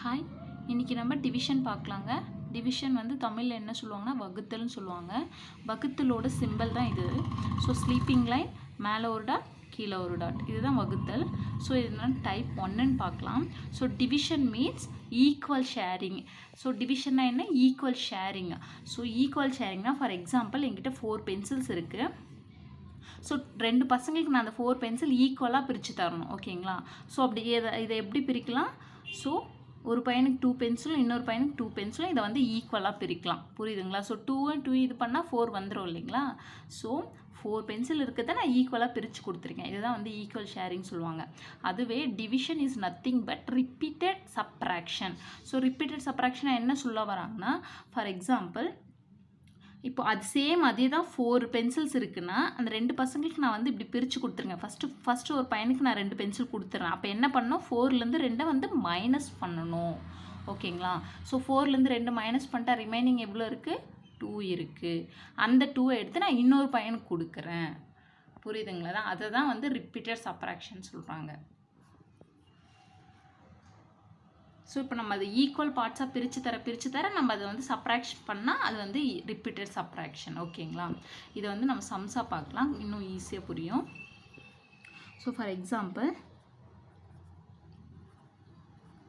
Hi, இன்றைக்கி நம்ம division பார்க்கலாங்க. டிவிஷன் வந்து தமிழில் என்ன சொல்லுவாங்கன்னா வகுத்தல்னு சொல்லுவாங்க. வகுத்தலோட சிம்பிள் தான் இது. ஸோ ஸ்லீப்பிங் லைன் மேலே ஒரு டாட் கீழே ஒரு டாட், இதுதான் வகுத்தல். ஸோ இதுதான் டைப் 1ன்னு பார்க்கலாம். So division means equal sharing. So டிவிஷன்னா என்ன? Equal sharing. ஸோ ஈக்குவல் ஷேரிங்னா ஃபார் எக்ஸாம்பிள் என்கிட்ட 4 பென்சில்ஸ் இருக்குது. ஸோ 2 பசங்களுக்கு நான் அந்த 4 பென்சில் ஈக்குவலாக பிரித்து தரணும். ஓகேங்களா? ஸோ அப்படி இதை எப்படி பிரிக்கலாம்? ஸோ ஒரு பையனுக்கு 2 பென்சிலும் இன்னொரு பையனுக்கு 2 பென்சிலும் இதை வந்து ஈக்குவலாக பிரிக்கலாம். புரியுதுங்களா? ஸோ 2 இது பண்ணால் 4 வந்துடும் இல்லைங்களா? ஸோ 4 பென்சில் இருக்கிறத நான் ஈக்குவலாக பிரித்து கொடுத்துருக்கேன். இதுதான் வந்து ஈக்குவல் ஷேரிங் சொல்லுவாங்க. அதுவே division is nothing but repeated subtraction. So repeated சப்ராக்ஷனை என்ன சொல்ல வராங்கன்னா, ஃபார் எக்ஸாம்பிள் இப்போ அதே தான் 4 பென்சில்ஸ் இருக்குன்னா அந்த 2 பசங்களுக்கு நான் வந்து இப்படி பிரித்து கொடுத்துருங்க. ஃபஸ்ட்டு ஒரு பையனுக்கு நான் 2 பென்சில் கொடுத்துட்றேன். அப்போ என்ன பண்ணணும்? 4லேருந்து 2 வந்து மைனஸ் பண்ணணும். ஓகேங்களா? ஸோ 4லேருந்து 2 மைனஸ் பண்ணிட்டா ரிமைனிங் எவ்வளோ இருக்குது? 2 இருக்குது. அந்த 2 எடுத்து நான் இன்னொரு பையனுக்கு கொடுக்குறேன். புரியுதுங்களா? அதை தான் வந்து ரிப்பீட்டட் சப்ராக்ஷன் சொல்கிறாங்க. ஸோ இப்போ நம்ம அது ஈக்குவல் பார்ட்ஸாக பிரித்து தர நம்ம அதை வந்து சப்ராக்ஷன் பண்ணால் அது வந்து ரிப்பீட்டட் சப்ராக்ஷன். ஓகேங்களா? இதை வந்து நம்ம சம்ஸாக பார்க்கலாம், இன்னும் ஈஸியாக புரியும். So for example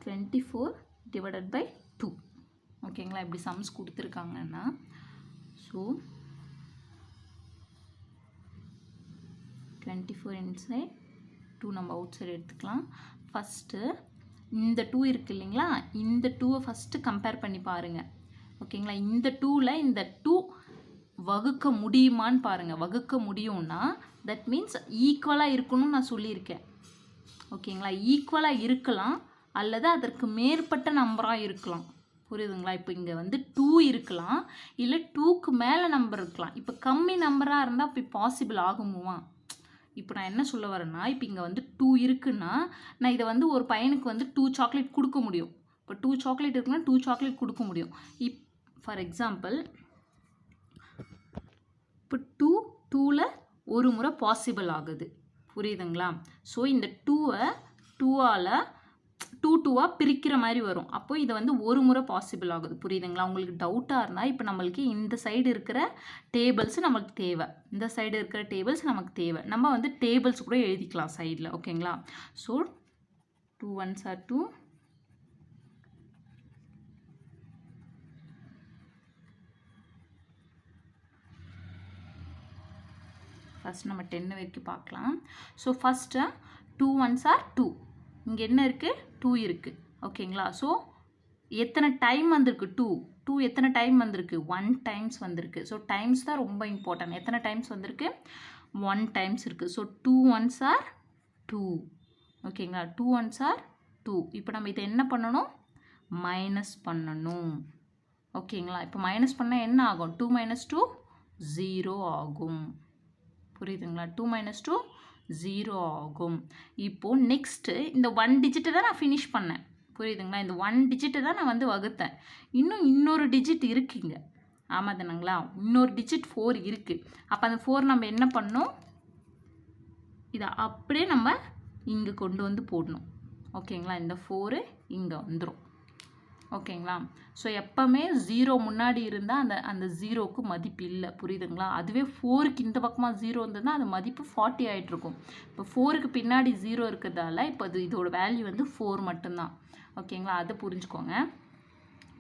24 divided by 2. ஓகேங்களா? இப்படி சம்ஸ் கொடுத்துருக்காங்கன்னா ஸோ 24 இன்சைட் 2 நம்ம அவுட் சைடு எடுத்துக்கலாம். ஃபஸ்ட்டு இந்த 2 இருக்குது இல்லைங்களா? இந்த 2வை ஃபஸ்ட்டு கம்பேர் பண்ணி பாருங்கள். ஓகேங்களா? இந்த 2ல் இந்த 2 வகுக்க முடியுமான்னு பாருங்கள். வகுக்க முடியும்னா தட் மீன்ஸ் ஈக்குவலாக இருக்கணும்னு நான் சொல்லியிருக்கேன். ஓகேங்களா? ஈக்குவலாக இருக்கலாம் அல்லது அதற்கு மேற்பட்ட நம்பராக இருக்கலாம். புரியுதுங்களா? இப்போ இங்கே வந்து 2 இருக்கலாம், இல்லை 2க்கு மேலே நம்பர் இருக்கலாம். இப்போ கம்மி நம்பராக இருந்தால் இப்போ பாசிபிள் ஆகுமா? இப்போ நான் என்ன சொல்ல வரேன்னா, இப்போ இங்கே வந்து 2 இருக்குன்னா நான் இதை வந்து ஒரு பையனுக்கு வந்து 2 சாக்லேட் கொடுக்க முடியும். இப்போ 2 சாக்லேட் இருக்குன்னா 2 சாக்லேட் கொடுக்க முடியும். ஃபார் எக்ஸாம்பிள் இப்போ 2ல் ஒரு முறை பாசிபிள் ஆகுது. புரியுதுங்களா? ஸோ இந்த 2வை 2ஆல் பிரிக்கிற மாதிரி வரும். அப்போ இதை வந்து ஒரு முறை பாசிபிள் ஆகுது. புரியுதுங்களா? உங்களுக்கு டவுட்டாக இருந்தால் இப்போ நம்மளுக்கு இந்த சைடு இருக்கிற டேபிள்ஸ் நமக்கு தேவை, இந்த சைடு இருக்கிற டேபிள்ஸ் நமக்கு தேவை. நம்ம வந்து டேபிள்ஸ் கூட எழுதிக்கலாம் சைடில். ஓகேங்களா? ஸோ 2 1s are 2, ஃபஸ்ட் நம்ம 10 வரைக்கும் பார்க்கலாம். So first 2 1s are 2. இங்கே என்ன இருக்குது? 2 இருக்குது. ஓகேங்களா? ஸோ எத்தனை டைம் வந்திருக்கு? 2 எத்தனை டைம் வந்திருக்கு? 1 டைம்ஸ் வந்திருக்கு. ஸோ டைம்ஸ் தான் ரொம்ப இம்பார்ட்டன்ட். எத்தனை டைம்ஸ் வந்திருக்கு? 1 டைம்ஸ் இருக்குது. So 2 1s are 2. ஓகேங்களா? 2 1s are 2. இப்போ நம்ம இதை என்ன பண்ணணும்? மைனஸ் பண்ணணும். ஓகேங்களா? இப்போ மைனஸ் பண்ணால் என்ன ஆகும்? 2 - 2 0 ஆகும். புரியுதுங்களா? 2 - 2 0 ஆகும். இப்போது நெக்ஸ்ட்டு இந்த 1 டிஜிட்டை தான் நான் ஃபினிஷ் பண்ணேன். புரியுதுங்களா? இந்த 1 டிஜிட்டை தான் நான் வந்து வகுத்தேன். இன்னொரு டிஜிட் இருக்குங்க. ஆமாம் தானுங்களா? இன்னொரு டிஜிட் 4 இருக்குது. அப்போ அந்த 4 நம்ம என்ன பண்ணணும்? இதை அப்படியே நம்ம இங்கே கொண்டு வந்து போடணும். ஓகேங்களா? இந்த 4 இங்கே வந்துடும். ஓகேங்களா? ஸோ எப்போவுமே 0 முன்னாடி இருந்தால் அந்த 0க்கு மதிப்பு இல்லை. புரியுதுங்களா? அதுவே 4க்கு இந்த பக்கமாக 0 இருந்ததுன்னா அது மதிப்பு 40 ஆகிட்ருக்கும். இப்போ 4க்கு பின்னாடி 0 இருக்கிறதால இப்போ இதோட வேல்யூ வந்து 4 மட்டும்தான். ஓகேங்களா? அதை புரிஞ்சுக்கோங்க.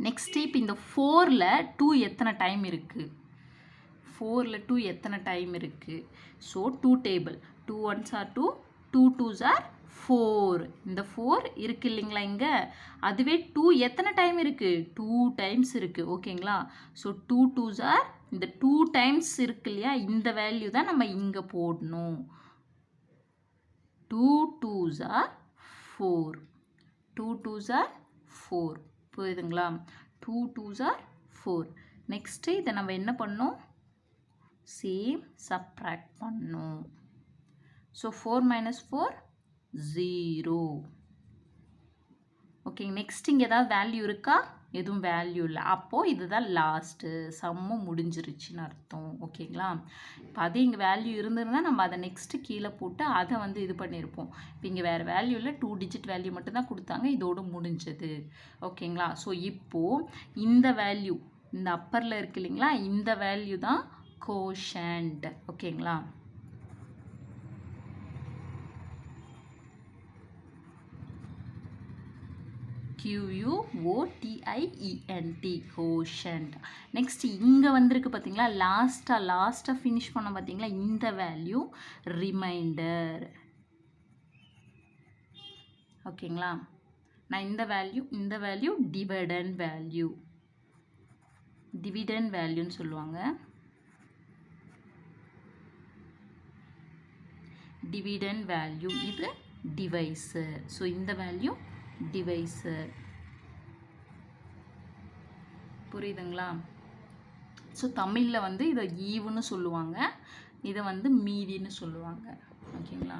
நெக்ஸ்ட்டு இப்போ இந்த 4ல் 2 எத்தனை டைம் இருக்குது? 4ல் 2 எத்தனை டைம் இருக்குது? So 2 table 2 1s are 2, 2 2s are 4. இந்த 4 இருக்குது இல்லைங்களா இங்கே? அதுவே 2 எத்தனை டைம் இருக்குது? 2 டைம்ஸ் இருக்குது. ஓகேங்களா? ஸோ 2 2s are இந்த 2 டைம்ஸ் இருக்கு இல்லையா? இந்த வேல்யூ தான் நம்ம இங்கே போடணும். 2 2s are 4. 2 2s are 4. புரியுதுங்களா? 2 2s are 4. நெக்ஸ்ட்டு இதை நம்ம என்ன பண்ணணும்? சேம் சப்ராக்ட் பண்ணணும். ஸோ 4 - 4 0. ஓகே, நெக்ஸ்ட் இங்கே ஏதாவது வேல்யூ இருக்கா? எதுவும் வேல்யூ இல்லை. அப்போது இதுதான் லாஸ்ட்டு, சம்மும் முடிஞ்சிருச்சுன்னு அர்த்தம். ஓகேங்களா? இப்போ அதே இங்கே வேல்யூ இருந்திருந்தா நம்ம அதை நெக்ஸ்ட்டு கீழே போட்டு அதை வந்து இது பண்ணியிருப்போம். இப்போ இங்கே வேறு வேல்யூ இல்லை, 2 டிஜிட் வேல்யூ மட்டும்தான் கொடுத்தாங்க, இதோடு முடிஞ்சது. ஓகேங்களா? ஸோ இப்போது இந்த வேல்யூ, இந்த அப்பரில் இருக்கு இல்லைங்களா, இந்த வேல்யூ தான் கோஷன்ட். ஓகேங்களா? QUOTIENT, quotient. நெக்ஸ்ட் இங்கே வந்திருக்கு பார்த்தீங்களா, லாஸ்ட்டாக ஃபினிஷ் பண்ண பார்த்தீங்களா, இந்த வேல்யூ ரிமைண்டர். ஓகேங்களா? நான் இந்த வேல்யூ டிவிடெண்ட் வேல்யூன்னு சொல்லுவாங்க. டிவிடெண்ட் வேல்யூ, இது டிவைசர். ஸோ இந்த வேல்யூ டிவைசர். புரியுதுங்களா? ஸோ தமிழில் வந்து இதை ஈவுன்னு சொல்லுவாங்க, இதை வந்து மீதின்னு சொல்லுவாங்க. ஓகேங்களா?